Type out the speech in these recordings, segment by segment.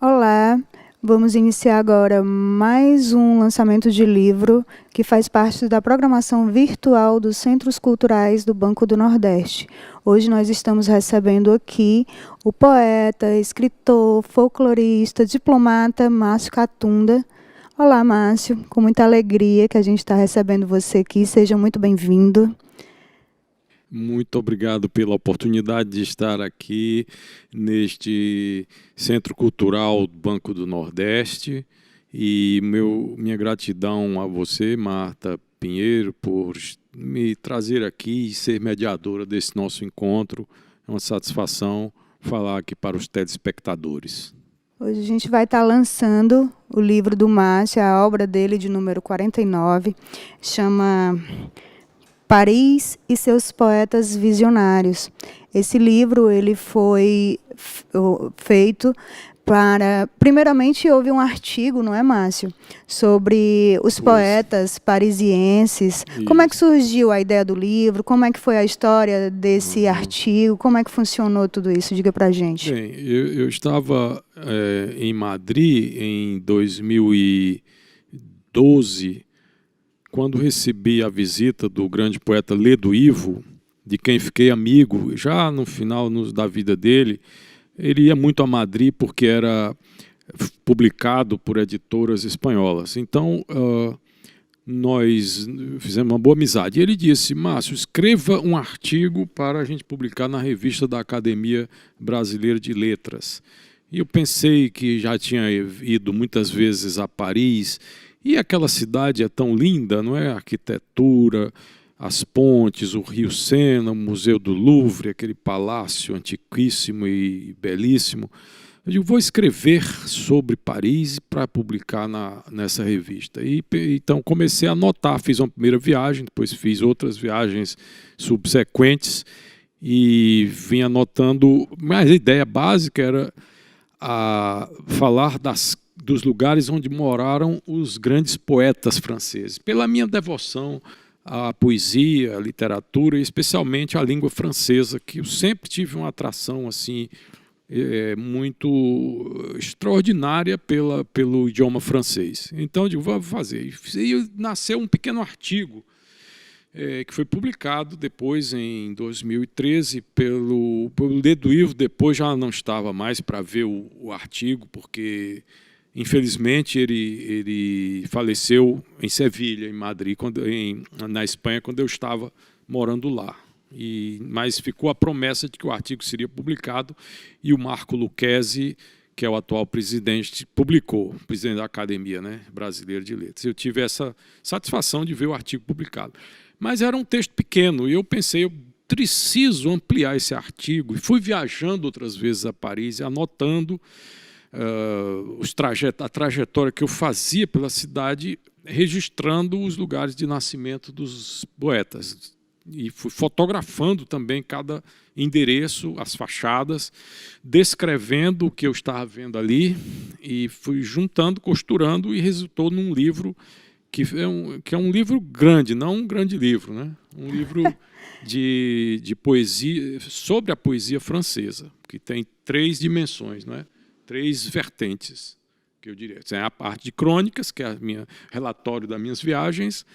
Olá, vamos iniciar agora mais um lançamento de livro que faz parte da programação virtual dos Centros Culturais do Banco do Nordeste. Hoje nós estamos recebendo aqui o poeta, escritor, folclorista, diplomata Márcio Catunda. Olá, Márcio, com muita alegria que a gente está recebendo você aqui, seja muito bem-vindo. Muito obrigado pela oportunidade de estar aqui neste Centro Cultural do Banco do Nordeste e minha gratidão a você, Marta Pinheiro, por me trazer aqui e ser mediadora desse nosso encontro. É uma satisfação falar aqui para os telespectadores. Hoje a gente vai estar lançando o livro do Márcio, a obra dele de número 49, chama Paris e seus poetas visionários. Esse livro ele foi feito para... Primeiramente, houve um artigo, não é, Márcio? Sobre os poetas parisienses. Isso. Como é que surgiu a ideia do livro? Como é que foi a história desse artigo? Como é que funcionou tudo isso? Diga para a gente. Bem, eu estava em Madrid em 2012, quando recebi a visita do grande poeta Ledo Ivo, de quem fiquei amigo, já no final da vida dele. Ele ia muito a Madrid porque era publicado por editoras espanholas. Então, nós fizemos uma boa amizade. E ele disse: Márcio, escreva um artigo para a gente publicar na revista da Academia Brasileira de Letras. E eu pensei que já tinha ido muitas vezes a Paris, e aquela cidade é tão linda, não é? A arquitetura, as pontes, o Rio Sena, o Museu do Louvre, aquele palácio antiquíssimo e belíssimo. Eu digo, vou escrever sobre Paris para publicar nessa revista. Então comecei a anotar, fiz uma primeira viagem, depois fiz outras viagens subsequentes e vim anotando, mas a ideia básica era falar dos lugares onde moraram os grandes poetas franceses, pela minha devoção à poesia, à literatura, e especialmente à língua francesa, que eu sempre tive uma atração assim muito extraordinária pelo idioma francês. Então eu digo, vou fazer. E nasceu um pequeno artigo que foi publicado depois, em 2013, pelo Ledo Ivo. Depois já não estava mais para ver o artigo, porque, infelizmente, ele faleceu em Sevilha, em Madrid, na Espanha, quando eu estava morando lá. Mas ficou a promessa de que o artigo seria publicado, e o Marco Lucchesi, que é o atual presidente, publicou, presidente da Academia, né, Brasileira de Letras. Eu tive essa satisfação de ver o artigo publicado. Mas era um texto pequeno, e eu pensei, eu preciso ampliar esse artigo. E fui viajando outras vezes a Paris, anotando a trajetória que eu fazia pela cidade, registrando os lugares de nascimento dos poetas. E fui fotografando também cada endereço, as fachadas, descrevendo o que eu estava vendo ali, e fui juntando, costurando, e resultou num livro que é um livro grande, não um grande livro, né? Um livro de poesia, sobre a poesia francesa, que tem 3 dimensões, né? 3 vertentes, que eu diria. Tem a parte de crônicas, que é o relatório das minhas viagens.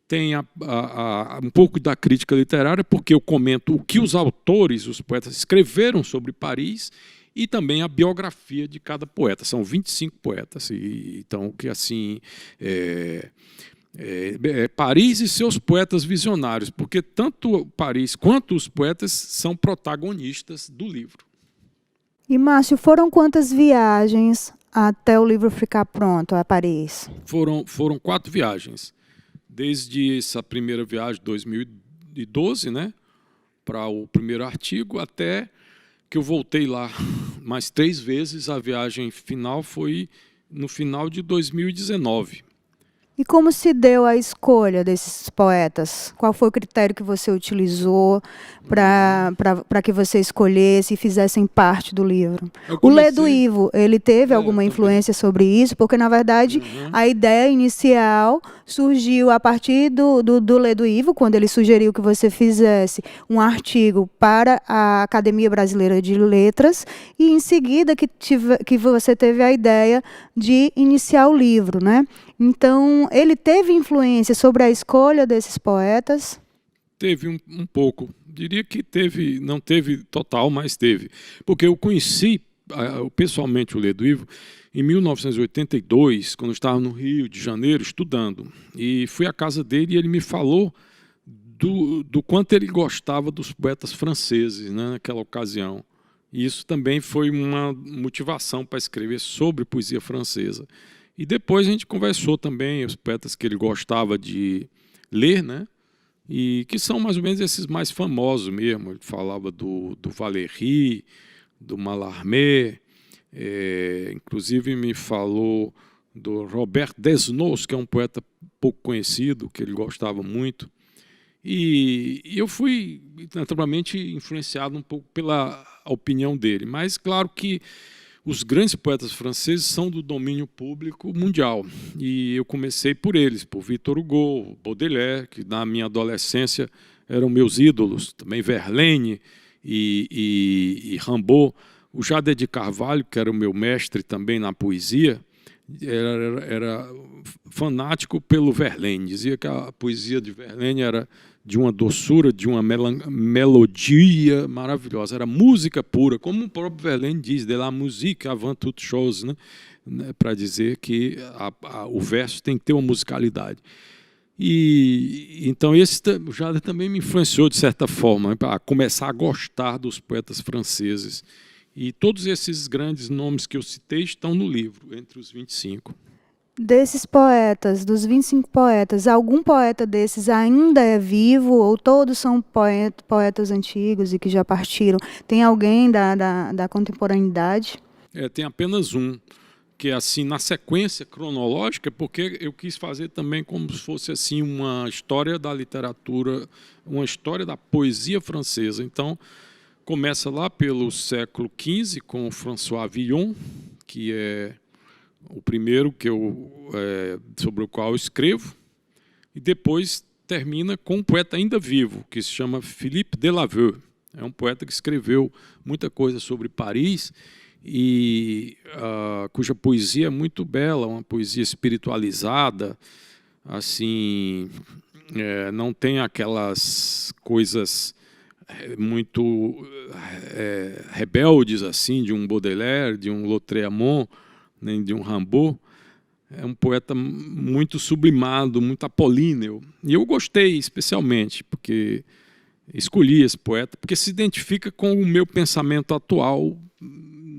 Tem um pouco da crítica literária, porque eu comento o que os autores, os poetas, escreveram sobre Paris, e também a biografia de cada poeta. São 25 poetas. Então, que assim, Paris e seus poetas visionários, porque tanto Paris quanto os poetas são protagonistas do livro. E, Márcio, foram quantas viagens até o livro ficar pronto a Paris? Foram 4 viagens. Desde essa primeira viagem, 2012, né, para o primeiro artigo, até que eu voltei lá mais 3 vezes. A viagem final foi no final de 2019. E como se deu a escolha desses poetas? Qual foi o critério que você utilizou para que você escolhesse e fizessem parte do livro? O Ledo Ivo, ele teve alguma influência sobre isso? Porque, na verdade, a ideia inicial surgiu a partir do Ledo Ivo, quando ele sugeriu que você fizesse um artigo para a Academia Brasileira de Letras, e em seguida que você teve a ideia de iniciar o livro, né? Então, ele teve influência sobre a escolha desses poetas? Teve um pouco. Diria que teve, não teve total, mas teve. Porque eu conheci pessoalmente o Ledo Ivo em 1982, quando eu estava no Rio de Janeiro estudando. E fui à casa dele e ele me falou do quanto ele gostava dos poetas franceses, né, naquela ocasião. E isso também foi uma motivação para escrever sobre poesia francesa. E depois a gente conversou também os poetas que ele gostava de ler, né? E que são mais ou menos esses mais famosos mesmo. Ele falava do Valéry, do Mallarmé, inclusive me falou do Robert Desnos, que é um poeta pouco conhecido, que ele gostava muito. E eu fui, naturalmente, influenciado um pouco pela opinião dele. Mas, claro que os grandes poetas franceses são do domínio público mundial. E eu comecei por eles, por Victor Hugo, Baudelaire, que na minha adolescência eram meus ídolos, também Verlaine e Rimbaud. O Jade de Carvalho, que era o meu mestre também na poesia, era fanático pelo Verlaine. Dizia que a poesia de Verlaine era de uma doçura, de uma melodia maravilhosa. Era música pura, como o próprio Verlaine diz, de la musique avant toute chose, né? Para dizer que o verso tem que ter uma musicalidade. E então o Jade também me influenciou, de certa forma, a começar a gostar dos poetas franceses. E todos esses grandes nomes que eu citei estão no livro, entre os 25. Desses poetas, dos 25 poetas, algum poeta desses ainda é vivo ou todos são poetas antigos e que já partiram? Tem alguém da contemporaneidade? Tem apenas um, que é assim, na sequência cronológica, porque eu quis fazer também como se fosse assim, uma história da literatura, uma história da poesia francesa. Então, começa lá pelo século XV, com François Villon, que é o primeiro sobre o qual eu escrevo, e depois termina com um poeta ainda vivo, que se chama Philippe Delaveux. É um poeta que escreveu muita coisa sobre Paris, e cuja poesia é muito bela, uma poesia espiritualizada, assim, não tem aquelas coisas muito rebeldes assim de um Baudelaire, de um Lautréamont, nem de um Rimbaud. É um poeta muito sublimado, muito apolíneo. E eu gostei especialmente, porque escolhi esse poeta, porque se identifica com o meu pensamento atual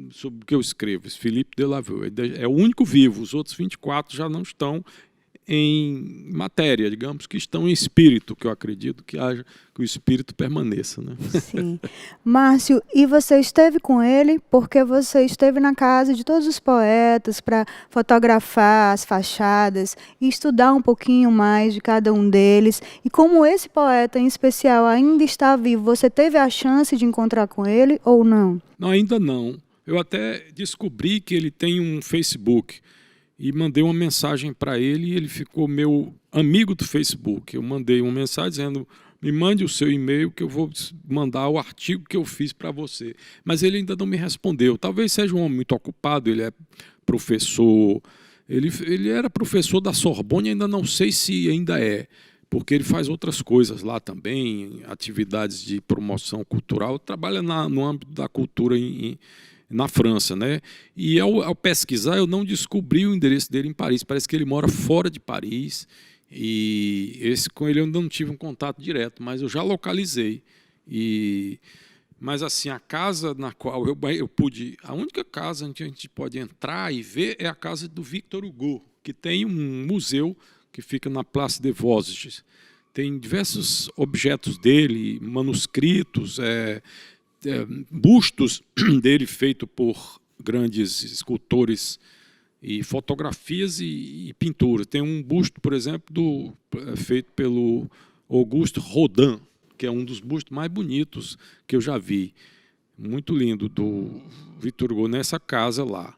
sobre o que eu escrevo. Esse Philippe Delaveux é o único vivo, os outros 24 já não estão em matéria, digamos, que estão em espírito, que eu acredito que o espírito permaneça, né? Sim. Márcio, e você esteve com ele porque você esteve na casa de todos os poetas para fotografar as fachadas e estudar um pouquinho mais de cada um deles. E como esse poeta em especial ainda está vivo, você teve a chance de encontrar com ele ou não? Não, ainda não. Eu até descobri que ele tem um Facebook e mandei uma mensagem para ele e ele ficou meu amigo do Facebook. Eu mandei uma mensagem dizendo: me mande o seu e-mail que eu vou mandar o artigo que eu fiz para você. Mas ele ainda não me respondeu. Talvez seja um homem muito ocupado, ele é professor, ele era professor da Sorbonne, ainda não sei se ainda é, porque ele faz outras coisas lá também, atividades de promoção cultural, trabalha no âmbito da cultura na França, né? E ao pesquisar, eu não descobri o endereço dele em Paris. Parece que ele mora fora de Paris. E com ele eu ainda não tive um contato direto, mas eu já localizei. Mas assim, a casa na qual eu pude, a única casa onde a gente pode entrar e ver é a casa do Victor Hugo, que tem um museu que fica na Place des Vosges. Tem diversos objetos dele, manuscritos, bustos dele feitos por grandes escultores e fotografias e pinturas. Tem um busto, por exemplo, feito pelo Auguste Rodin, que é um dos bustos mais bonitos que eu já vi. Muito lindo, do Victor Hugo, nessa casa lá.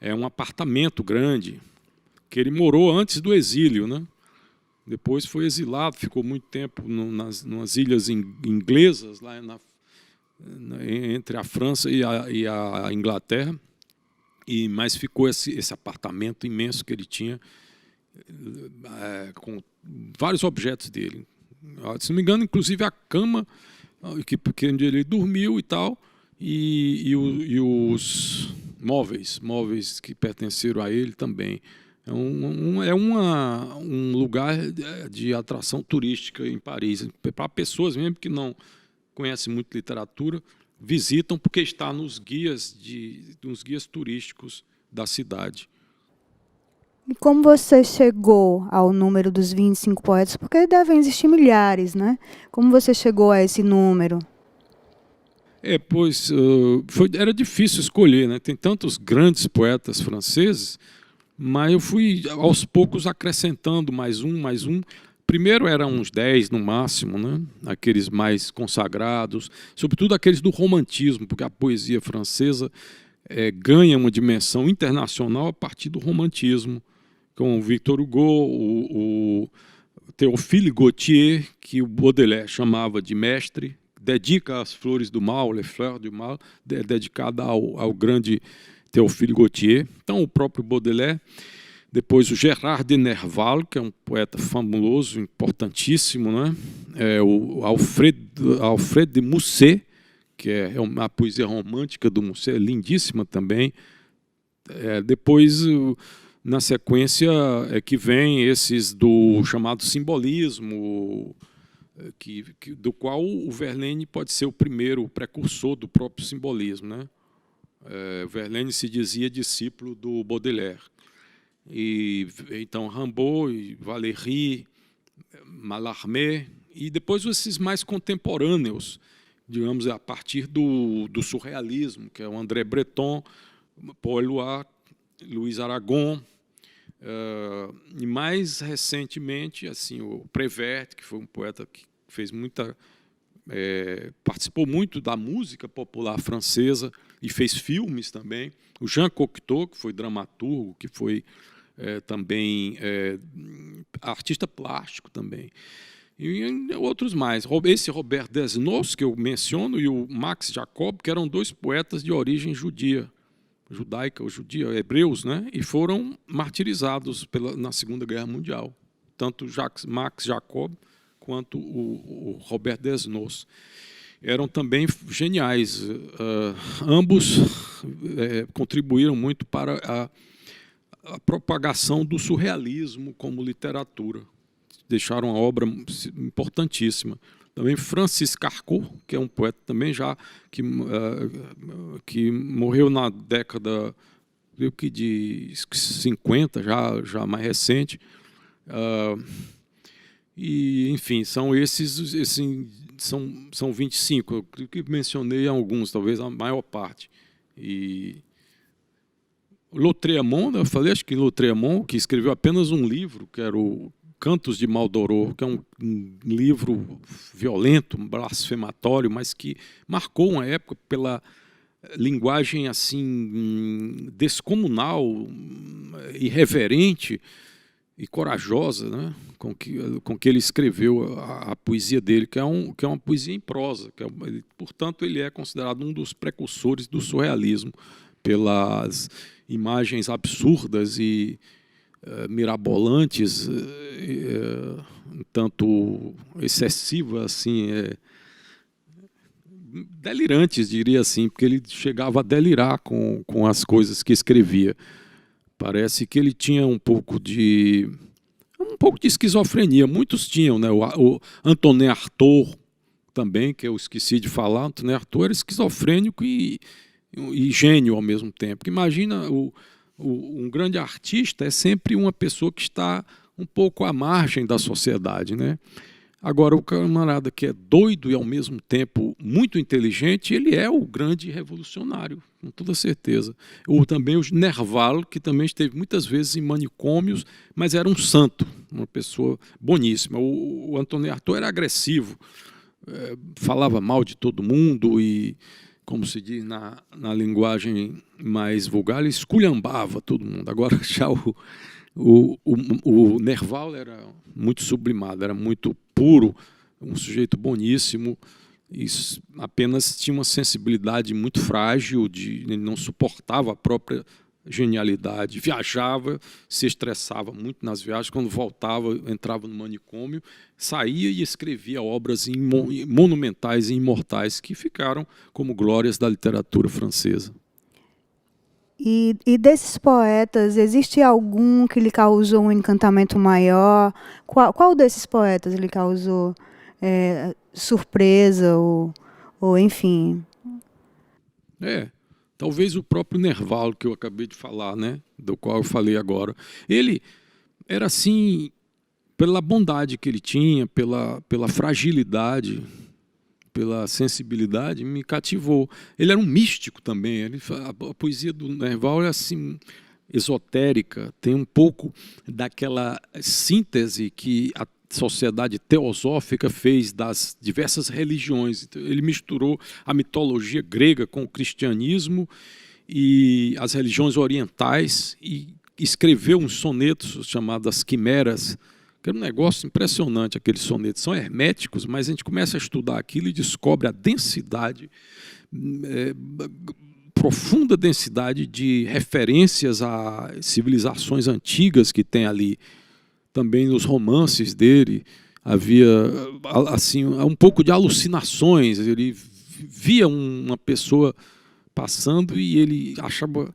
É um apartamento grande, que ele morou antes do exílio, né? Depois foi exilado, ficou muito tempo nas ilhas inglesas, lá entre a França e a Inglaterra, mas ficou esse apartamento imenso que ele tinha, com vários objetos dele. Se não me engano, inclusive a cama onde ele dormiu e tal, e os móveis que pertenceram a ele também. É um lugar de atração turística em Paris. Para pessoas mesmo que não conhecem muito literatura, visitam porque está nos guias turísticos da cidade. E como você chegou ao número dos 25 poetas? Porque devem existir milhares, né? Como você chegou a esse número? Pois era difícil escolher, né? Tem tantos grandes poetas franceses, mas eu fui aos poucos acrescentando mais um. Primeiro eram uns 10 no máximo, né? Aqueles mais consagrados, sobretudo aqueles do romantismo, porque a poesia francesa ganha uma dimensão internacional a partir do romantismo, com o Victor Hugo, o Théophile Gautier, que o Baudelaire chamava de mestre, dedica as Flores do Mal, Les Fleurs du Mal, dedicada ao grande Théophile Gautier. Então, o próprio Baudelaire. Depois o Gérard de Nerval, que é um poeta fabuloso, importantíssimo, né? O Alfred de Musset, que é a poesia romântica do Musset, lindíssima também. Depois, na sequência, que vem esses do chamado simbolismo, do qual o Verlaine pode ser o primeiro, o precursor do próprio simbolismo, né? Verlaine se dizia discípulo do Baudelaire. Então, Rimbaud, Valéry, Mallarmé, e depois esses mais contemporâneos, digamos, a partir do surrealismo, que é o André Breton, Paul Éluard, Luiz Aragon, e mais recentemente, assim, o Prévert, que foi um poeta que fez participou muito da música popular francesa e fez filmes também. O Jean Cocteau, que foi dramaturgo, que foi também artista plástico também. E outros mais. Esse Robert Desnos, que eu menciono, e o Max Jacob, que eram dois poetas de origem judaica ou judia, hebreus, né? E foram martirizados na Segunda Guerra Mundial. Tanto Max Jacob quanto o Robert Desnos. Eram também geniais. Ambos contribuíram muito para a propagação do surrealismo como literatura. Deixaram uma obra importantíssima. Também Francis Carcot, que é um poeta também que morreu na década de 50, já mais recente. E, enfim, são são 25. Eu creio que mencionei alguns, talvez a maior parte. E Lautréamont, eu falei, acho que Lautréamont, que escreveu apenas um livro, que era o Cantos de Maldoror, que é um livro violento, blasfematório, mas que marcou uma época pela linguagem assim descomunal, irreverente e corajosa, né, com que ele escreveu a poesia dele, que é uma poesia em prosa, portanto ele é considerado um dos precursores do surrealismo, pelas imagens absurdas e mirabolantes, tanto excessivas, assim, delirantes, diria assim, porque ele chegava a delirar com as coisas que escrevia. Parece que ele tinha um pouco de esquizofrenia. Muitos tinham, né? O Antonin Artaud também, que eu esqueci de falar. Antonin Artaud era esquizofrênico e gênio ao mesmo tempo. Imagina, um grande artista é sempre uma pessoa que está um pouco à margem da sociedade, né? Agora, o camarada que é doido e, ao mesmo tempo, muito inteligente, ele é o grande revolucionário, com toda certeza. Ou também o Nerval, que também esteve muitas vezes em manicômios, mas era um santo, uma pessoa boníssima. O Antonin Artaud era agressivo, falava mal de todo mundo e, como se diz na linguagem mais vulgar, ele esculhambava todo mundo. Agora, já o Nerval era muito sublimado, era muito puro, um sujeito boníssimo, e apenas tinha uma sensibilidade muito frágil, ele não suportava a própria genialidade, viajava, se estressava muito nas viagens, quando voltava, entrava no manicômio, saía e escrevia obras monumentais e imortais que ficaram como glórias da literatura francesa. E desses poetas, existe algum que lhe causou um encantamento maior? Qual desses poetas lhe causou surpresa ou enfim? Talvez o próprio Nerval, que eu acabei de falar, né, do qual eu falei agora. Ele era assim, pela bondade que ele tinha, pela fragilidade, pela sensibilidade, me cativou. Ele era um místico também. A poesia do Nerval é assim, esotérica, tem um pouco daquela síntese que a sociedade teosófica fez das diversas religiões. Então, ele misturou a mitologia grega com o cristianismo e as religiões orientais e escreveu uns sonetos chamados Quimeras, que era um negócio impressionante. Aqueles sonetos são herméticos, mas a gente começa a estudar aquilo e descobre a densidade, profunda densidade de referências a civilizações antigas que tem ali. Também nos romances dele havia assim, um pouco de alucinações. Ele via uma pessoa passando e ele achava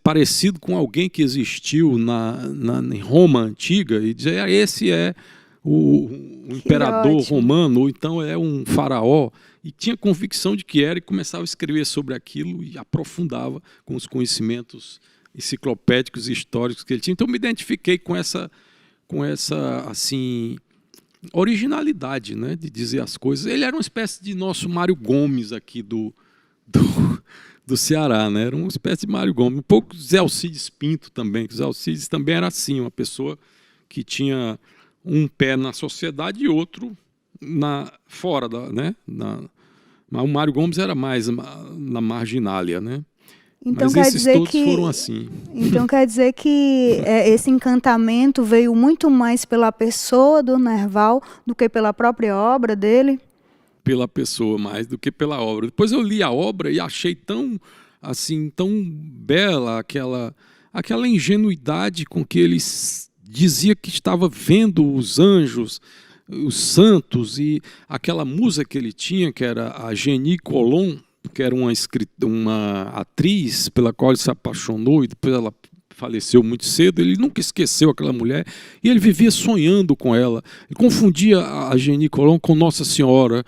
parecido com alguém que existiu em Roma antiga e dizia: esse é o imperador romano, ou então é um faraó. E tinha convicção de que era, e começava a escrever sobre aquilo e aprofundava com os conhecimentos enciclopédicos e históricos que ele tinha. Então, me identifiquei com essa assim, originalidade, né, de dizer as coisas. Ele era uma espécie de nosso Mário Gomes aqui do Ceará, né? Era uma espécie de Mário Gomes. Um pouco Zé Alcides Pinto também, que o Zé Alcides também era assim, uma pessoa que tinha um pé na sociedade e outro fora né? Mas o Mário Gomes era mais na marginália, né? Então, mas esses todos foram assim. Então quer dizer que esse encantamento veio muito mais pela pessoa do Nerval do que pela própria obra dele? Pela pessoa mais do que pela obra. Depois eu li a obra e achei tão bela aquela ingenuidade com que ele dizia que estava vendo os anjos, os santos, e aquela musa que ele tinha, que era a Genie Colomb, que era uma atriz pela qual ele se apaixonou e depois ela faleceu muito cedo. Ele nunca esqueceu aquela mulher e ele vivia sonhando com ela. Ele confundia a Genie Colomb com Nossa Senhora,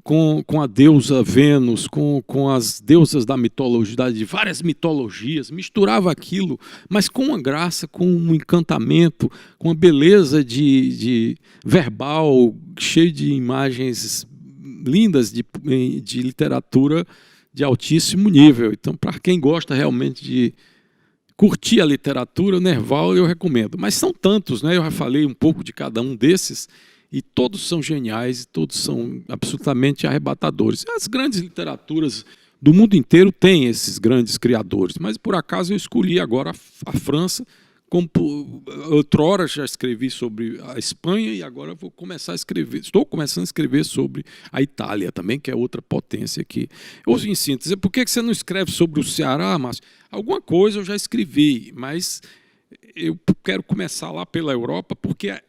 com a deusa Vênus, com as deusas da mitologia, de várias mitologias, misturava aquilo, mas com uma graça, com um encantamento, com uma beleza de verbal, cheio de imagens lindas de literatura de altíssimo nível. Então, para quem gosta realmente de curtir a literatura, o Nerval eu recomendo. Mas são tantos, né? Eu já falei um pouco de cada um desses, e todos são geniais, e todos são absolutamente arrebatadores. As grandes literaturas do mundo inteiro têm esses grandes criadores, mas por acaso eu escolhi agora a França. Outrora já escrevi sobre a Espanha e agora estou começando a escrever sobre a Itália também, que é outra potência aqui. Em síntese, por que você não escreve sobre o Ceará, Márcio? Alguma coisa eu já escrevi, mas eu quero começar lá pela Europa, porque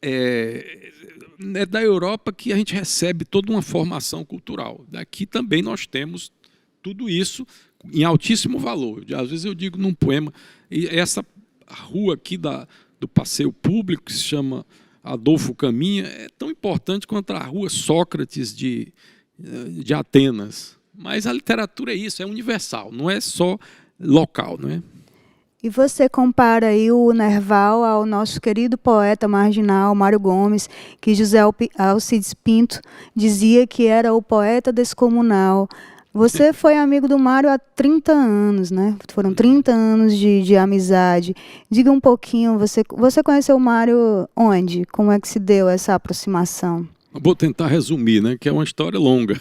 é da Europa que a gente recebe toda uma formação cultural. Daqui também nós temos tudo isso em altíssimo valor. Às vezes eu digo num poema, e essa rua aqui do passeio público, que se chama Adolfo Caminha, é tão importante quanto a rua Sócrates de Atenas. Mas a literatura é isso, é universal, não é só local, não é? E você compara aí o Nerval ao nosso querido poeta marginal, Mário Gomes, que José Alcides Pinto dizia que era o poeta descomunal. Você foi amigo do Mário há 30 anos, né? Foram 30 anos de amizade. Diga um pouquinho, você conheceu o Mário onde? Como é que se deu essa aproximação? Vou tentar resumir, né, que é uma história longa.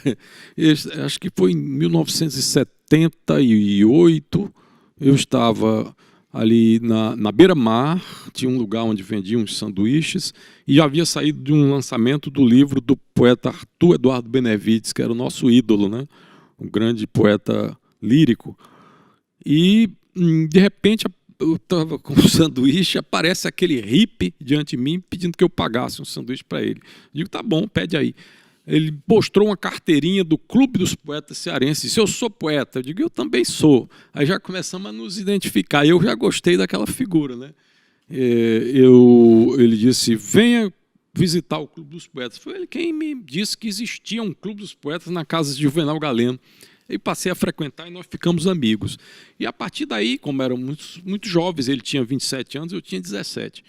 Acho que foi em 1978, eu estava ali na beira-mar, tinha um lugar onde vendiam uns sanduíches, e já havia saído de um lançamento do livro do poeta Arthur Eduardo Benevides, que era o nosso ídolo, né, um grande poeta lírico. E, de repente, eu estava com um sanduíche, aparece aquele hippie diante de mim pedindo que eu pagasse um sanduíche para ele. Eu digo, tá bom, pede aí. Ele mostrou uma carteirinha do Clube dos Poetas Cearenses. Disse, eu sou poeta. Eu digo, eu também sou. Aí já começamos a nos identificar. Eu já gostei daquela figura, né? Ele disse, venha visitar o Clube dos Poetas. Foi ele quem me disse que existia um Clube dos Poetas na casa de Juvenal Galeno. E passei a frequentar e nós ficamos amigos. E a partir daí, como éramos muito jovens, ele tinha 27 anos, eu tinha 17.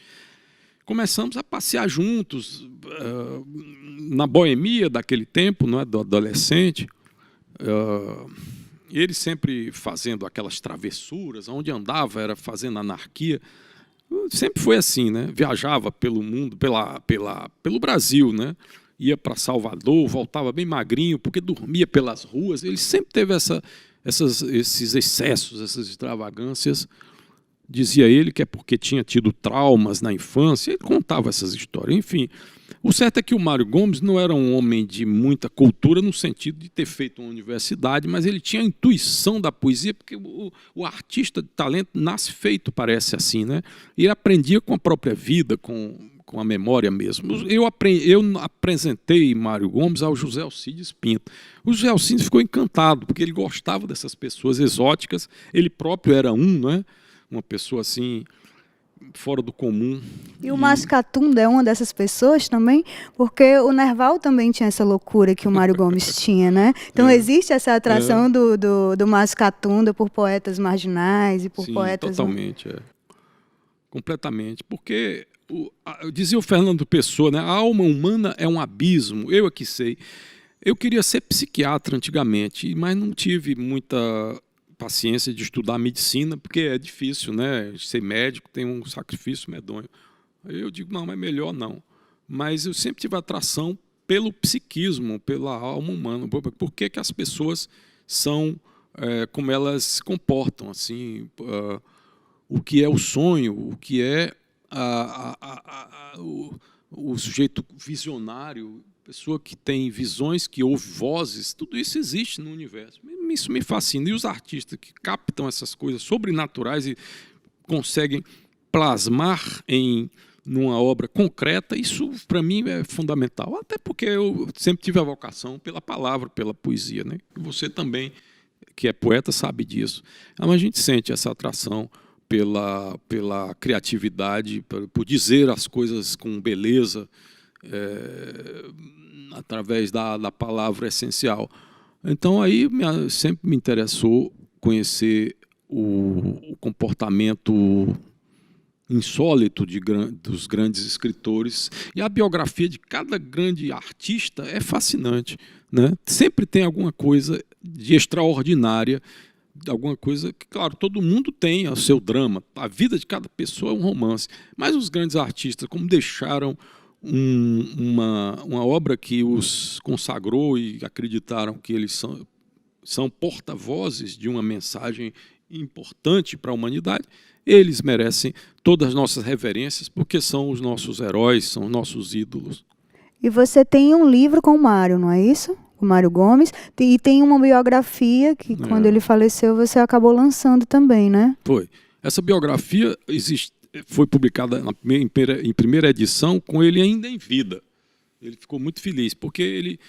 Começamos a passear juntos, na boemia daquele tempo, não é, do adolescente. Ele sempre fazendo aquelas travessuras, onde andava era fazendo anarquia. Sempre foi assim, né? Viajava pelo mundo, pelo Brasil, né? Ia para Salvador, voltava bem magrinho, porque dormia pelas ruas. Ele sempre teve esses excessos, essas extravagâncias. Dizia ele que é porque tinha tido traumas na infância. Ele contava essas histórias. Enfim, o certo é que o Mário Gomes não era um homem de muita cultura no sentido de ter feito uma universidade, mas ele tinha a intuição da poesia, porque o artista de talento nasce feito, parece assim, né? E ele aprendia com a própria vida, com a memória mesmo. Eu apresentei Mário Gomes ao José Alcides Pinto. O José Alcides ficou encantado, porque ele gostava dessas pessoas exóticas, ele próprio era né? Uma pessoa assim, fora do comum. E o Márcio Catunda é uma dessas pessoas também? Porque o Nerval também tinha essa loucura que o Mário Gomes tinha, né? Então existe essa atração do Márcio Catunda por poetas marginais e por Sim, poetas... totalmente, completamente, porque dizia o Fernando Pessoa, né, a alma humana é um abismo, eu aqui sei. Eu queria ser psiquiatra antigamente, mas não tive muita paciência de estudar medicina, porque é difícil, né? Ser médico tem um sacrifício medonho. Aí eu digo, não, é melhor não. Mas eu sempre tive atração pelo psiquismo, pela alma humana. Por que as pessoas são como elas se comportam, assim, o que é o sonho, o que é o sujeito visionário, pessoa que tem visões, que ouve vozes, tudo isso existe no universo. Isso me fascina. E os artistas que captam essas coisas sobrenaturais e conseguem plasmar numa obra concreta, isso para mim é fundamental. Até porque eu sempre tive a vocação pela palavra, pela poesia, né? Você também, que é poeta, sabe disso. Mas a gente sente essa atração pela criatividade, por dizer as coisas com beleza, através da palavra essencial. Então, aí sempre me interessou conhecer o comportamento insólito dos grandes escritores, e a biografia de cada grande artista é fascinante, né? Sempre tem alguma coisa de extraordinária, alguma coisa que, claro, todo mundo tem o seu drama, a vida de cada pessoa é um romance, mas os grandes artistas, como deixaram uma obra que os consagrou e acreditaram que eles são porta-vozes de uma mensagem importante para a humanidade, eles merecem todas as nossas reverências, porque são os nossos heróis, são os nossos ídolos. E você tem um livro com o Mário, não é isso? O Mário Gomes, e tem uma biografia que, quando ele faleceu, você acabou lançando também, né? Foi. Essa biografia foi publicada em primeira edição com ele ainda em vida. Ele ficou muito feliz, porque ele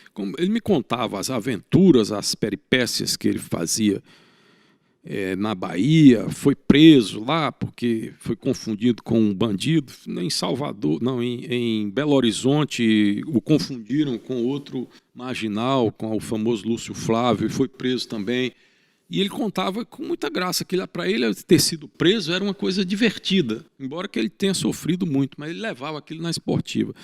me contava as aventuras, as peripécias que ele fazia na Bahia, foi preso lá porque foi confundido com um bandido, em Salvador, não, em Belo Horizonte, o confundiram com outro marginal, com o famoso Lúcio Flávio, e foi preso também. E ele contava com muita graça, que para ele ter sido preso era uma coisa divertida, embora que ele tenha sofrido muito, mas ele levava aquilo na esportiva.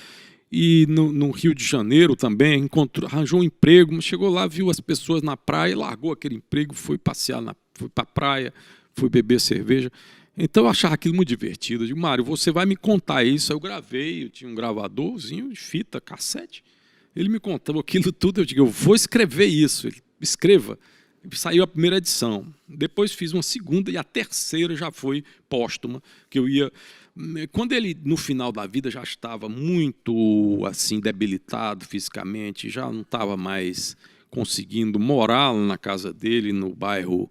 E no Rio de Janeiro também, arranjou um emprego, mas chegou lá, viu as pessoas na praia, largou aquele emprego, foi passear, foi para a praia, foi beber cerveja. Então eu achava aquilo muito divertido. Eu digo, Mário, você vai me contar isso. Eu gravei, eu tinha um gravadorzinho de fita, cassete. Ele me contou aquilo tudo, eu digo, eu vou escrever isso. Ele, escreva. Saiu a primeira edição. Depois fiz uma segunda e a terceira já foi póstuma, que eu ia... Quando ele, no final da vida, já estava muito assim debilitado fisicamente, já não estava mais conseguindo morar na casa dele, no bairro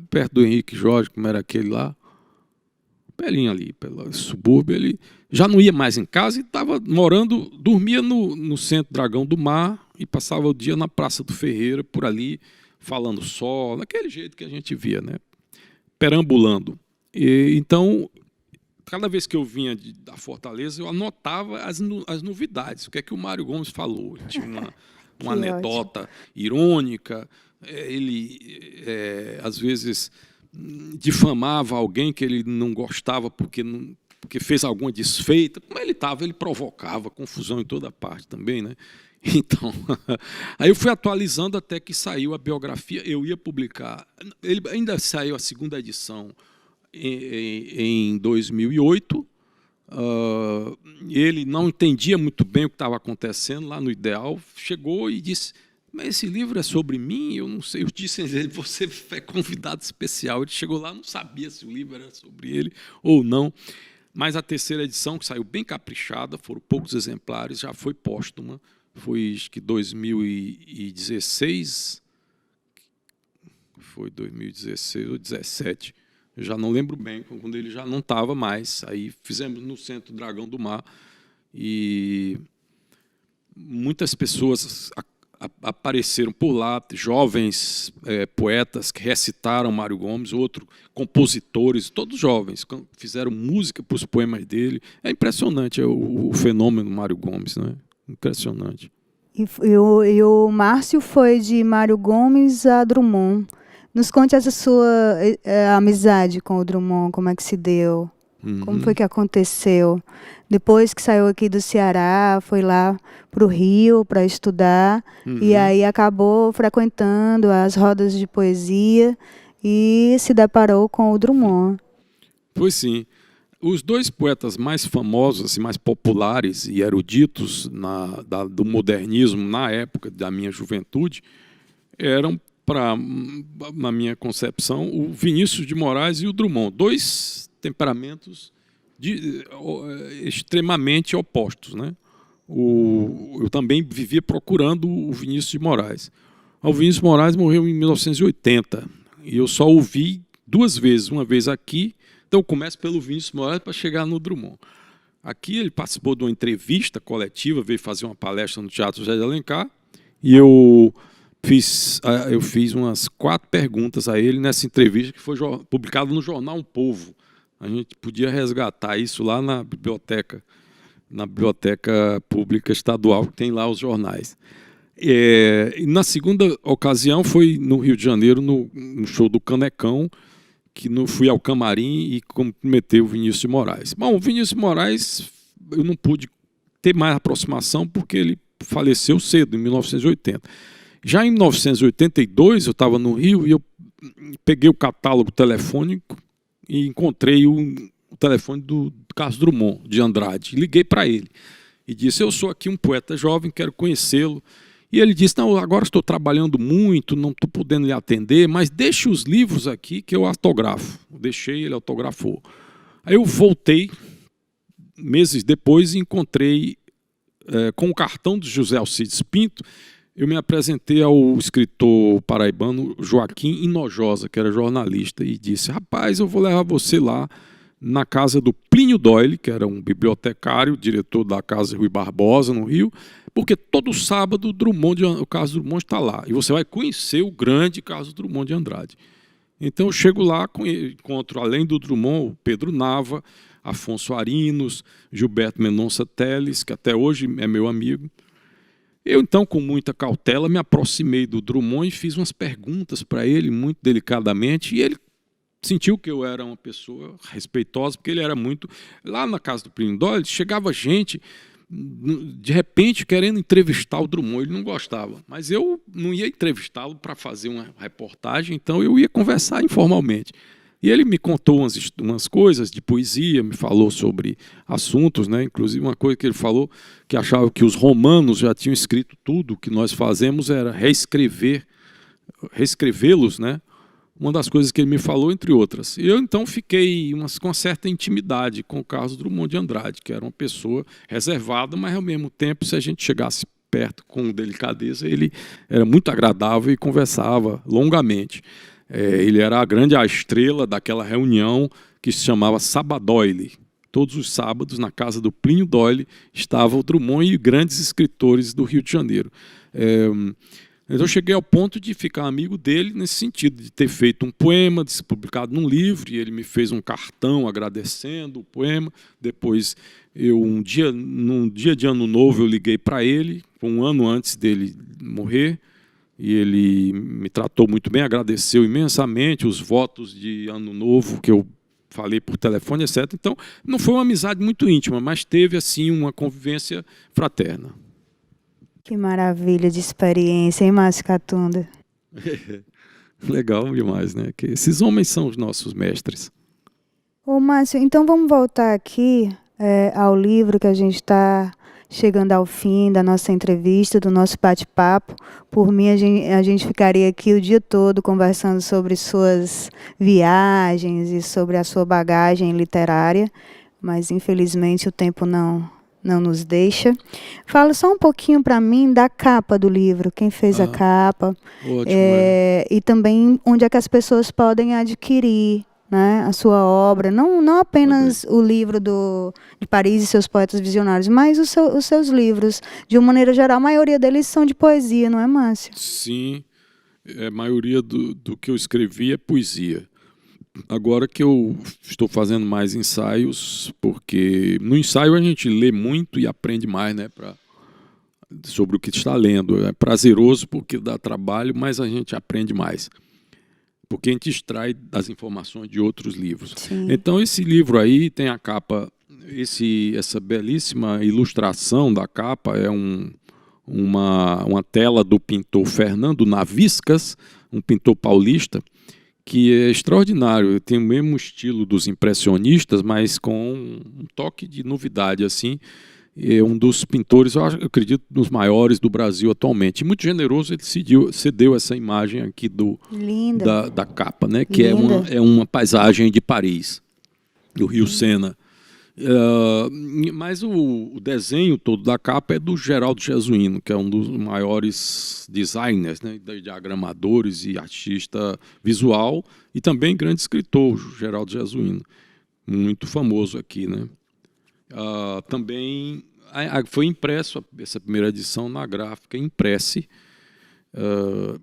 perto do Henrique Jorge, como era aquele lá, pelinho ali, pelo subúrbio, ele já não ia mais em casa e estava morando, dormia no Centro Dragão do Mar e passava o dia na Praça do Ferreira, por ali, falando só, daquele jeito que a gente via, né? Perambulando. Então, cada vez que eu vinha da Fortaleza, eu anotava as novidades, o que é que o Mário Gomes falou. Ele tinha uma anedota irônica, ele, às vezes, difamava alguém que ele não gostava porque fez alguma desfeita. Como ele estava, ele provocava confusão em toda parte também, né? Então, aí eu fui atualizando até que saiu a biografia. Eu ia publicar, ele ainda saiu a segunda edição em 2008. Ele não entendia muito bem o que estava acontecendo lá no Ideal, chegou e disse, mas esse livro é sobre mim? Eu não sei. Eu disse a ele, você é convidado especial. Ele chegou lá, não sabia se o livro era sobre ele ou não. Mas a terceira edição, que saiu bem caprichada, foram poucos exemplares, já foi póstuma. Foi, acho que 2016, foi 2016 ou 2017, eu já não lembro bem, quando ele já não estava mais. Aí fizemos no Centro Dragão do Mar e muitas pessoas apareceram por lá, jovens poetas que recitaram Mário Gomes, outros compositores, todos jovens, fizeram música para os poemas dele. É impressionante o fenômeno Mário Gomes, né? Impressionante. E o Márcio foi de Mário Gomes a Drummond. Nos conte essa sua amizade com o Drummond, como é que se deu? Como foi que aconteceu? Depois que saiu aqui do Ceará, foi lá para o Rio para estudar, e aí acabou frequentando as rodas de poesia e se deparou com o Drummond. Pois sim. Os dois poetas mais famosos, assim, mais populares e eruditos do modernismo na época da minha juventude eram, na minha concepção, o Vinícius de Moraes e o Drummond. Dois temperamentos extremamente opostos, né? Eu também vivia procurando o Vinícius de Moraes. O Vinícius de Moraes morreu em 1980 e eu só o vi duas vezes, uma vez aqui. Então eu começo pelo Vinícius de Moraes para chegar no Drummond. Aqui ele participou de uma entrevista coletiva, veio fazer uma palestra no Teatro José de Alencar e eu fiz umas 4 perguntas a ele nessa entrevista que foi publicada no jornal Um Povo. A gente podia resgatar isso lá na biblioteca pública estadual, que tem lá os jornais. E na segunda ocasião foi no Rio de Janeiro, no show do Canecão, que fui ao camarim e cumprimentei o Vinícius de Moraes. Bom, o Vinícius de Moraes eu não pude ter mais aproximação porque ele faleceu cedo, em 1980. Já em 1982, eu estava no Rio e eu peguei o catálogo telefônico e encontrei o telefone do Carlos Drummond de Andrade. Liguei para ele e disse, eu sou aqui um poeta jovem, quero conhecê-lo. E ele disse, não, agora estou trabalhando muito, não estou podendo lhe atender, mas deixe os livros aqui que eu autografo. Deixei, ele autografou. Aí eu voltei, meses depois, e encontrei, com o cartão de José Alcides Pinto, eu me apresentei ao escritor paraibano Joaquim Hinojosa, que era jornalista, e disse, rapaz, eu vou levar você lá na casa do Plínio Doyle, que era um bibliotecário, diretor da Casa Rui Barbosa, no Rio, porque todo sábado o Carlos Drummond está lá, e você vai conhecer o grande Carlos Drummond de Andrade. Então eu chego lá, encontro, além do Drummond, o Pedro Nava, Afonso Arinos, Gilberto Mendonça Teles, que até hoje é meu amigo, Eu, então, com muita cautela, me aproximei do Drummond e fiz umas perguntas para ele, muito delicadamente, e ele sentiu que eu era uma pessoa respeitosa, porque ele era muito... Lá na casa do Plínio Doyle, chegava gente, de repente, querendo entrevistar o Drummond. Ele não gostava, mas eu não ia entrevistá-lo para fazer uma reportagem, então eu ia conversar informalmente. E ele me contou umas coisas de poesia, me falou sobre assuntos, né? Inclusive uma coisa que ele falou, que achava que os romanos já tinham escrito tudo, o que nós fazemos era reescrevê-los, né? Uma das coisas que ele me falou, entre outras. Eu, então, fiquei com uma certa intimidade com o Carlos Drummond de Andrade, que era uma pessoa reservada, mas, ao mesmo tempo, se a gente chegasse perto com delicadeza, ele era muito agradável e conversava longamente. Ele era a estrela daquela reunião que se chamava Sabadoile. Todos os sábados, na casa do Plínio Doyle, estava o Drummond e grandes escritores do Rio de Janeiro. Então eu cheguei ao ponto de ficar amigo dele nesse sentido, de ter feito um poema, de ser publicado num livro, e ele me fez um cartão agradecendo o poema. Depois, num dia de Ano Novo, eu liguei para ele, um ano antes dele morrer, e ele me tratou muito bem, agradeceu imensamente os votos de Ano Novo que eu falei por telefone, etc. Então, não foi uma amizade muito íntima, mas teve assim uma convivência fraterna. Que maravilha de experiência, hein, Márcio Catunda? Legal demais, né? Que esses homens são os nossos mestres. Ô, Márcio, então vamos voltar aqui ao livro que a gente está chegando ao fim da nossa entrevista, do nosso bate-papo. Por mim, a gente ficaria aqui o dia todo conversando sobre suas viagens e sobre a sua bagagem literária, mas infelizmente o tempo não nos deixa. Fala só um pouquinho para mim da capa do livro, quem fez a capa, Ótimo, e também onde é que as pessoas podem adquirir, né, a sua obra, não apenas o livro de Paris e seus poetas visionários, mas os seus livros, de uma maneira geral. A maioria deles são de poesia, não é, Márcio? Sim, a maioria do que eu escrevi é poesia. Agora que eu estou fazendo mais ensaios, porque no ensaio a gente lê muito e aprende mais, né, sobre o que está lendo. É prazeroso porque dá trabalho, mas a gente aprende mais, porque a gente extrai das informações de outros livros. Sim. Então esse livro aí tem a capa, essa belíssima ilustração da capa é uma tela do pintor Fernando Naviscas, um pintor paulista, que é extraordinário. Tem o mesmo estilo dos impressionistas, mas com um toque de novidade, assim. É um dos pintores, eu acredito, dos maiores do Brasil atualmente. Muito generoso, ele cedeu essa imagem aqui da capa, né? Que é uma paisagem de Paris, do Rio Sena. Mas o desenho todo da capa é do Geraldo Jesuíno, que é um dos maiores designers, né, diagramadores e artista visual, e também grande escritor, o Geraldo Jesuíno, muito famoso aqui, né? Também foi impresso essa primeira edição na Gráfica Impresse,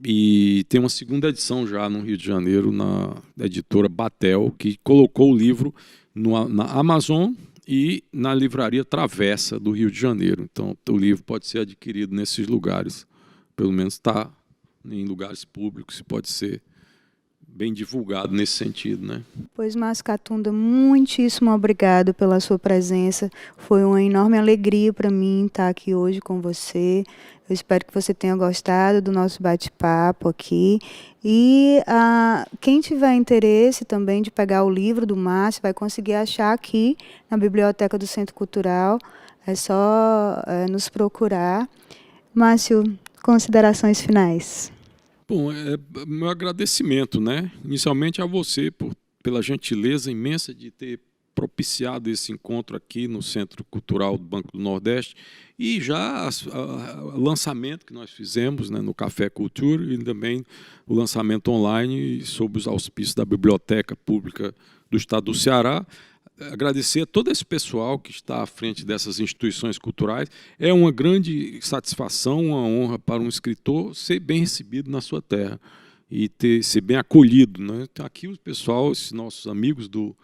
e tem uma segunda edição já no Rio de Janeiro, na editora Batel, que colocou o livro na Amazon e na livraria Travessa do Rio de Janeiro. Então o livro pode ser adquirido nesses lugares, pelo menos está em lugares públicos e pode ser bem divulgado nesse sentido, né? Pois, Márcio Catunda, muitíssimo obrigado pela sua presença. Foi uma enorme alegria para mim estar aqui hoje com você. Eu espero que você tenha gostado do nosso bate-papo aqui. E quem tiver interesse também de pegar o livro do Márcio, vai conseguir achar aqui na Biblioteca do Centro Cultural. É só nos procurar. Márcio, considerações finais. Bom, meu agradecimento, né? Inicialmente a você pela gentileza imensa de ter propiciado esse encontro aqui no Centro Cultural do Banco do Nordeste, e já o lançamento que nós fizemos, né, no Café Cultura, e também o lançamento online sob os auspícios da Biblioteca Pública do Estado do Ceará. Agradecer a todo esse pessoal que está à frente dessas instituições culturais. É uma grande satisfação, uma honra para um escritor ser bem recebido na sua terra e ser bem acolhido, né? Então, aqui o pessoal, esses nossos amigos do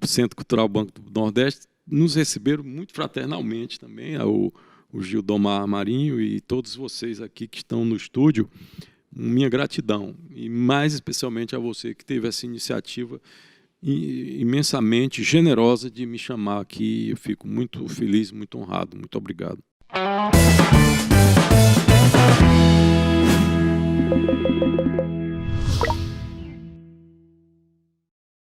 Centro Cultural Banco do Nordeste, nos receberam muito fraternalmente também. O o Gildomar Marinho e todos vocês aqui que estão no estúdio, minha gratidão, e mais especialmente a você que teve essa iniciativa imensamente generosa de me chamar aqui. Eu fico muito feliz, muito honrado. Muito obrigado.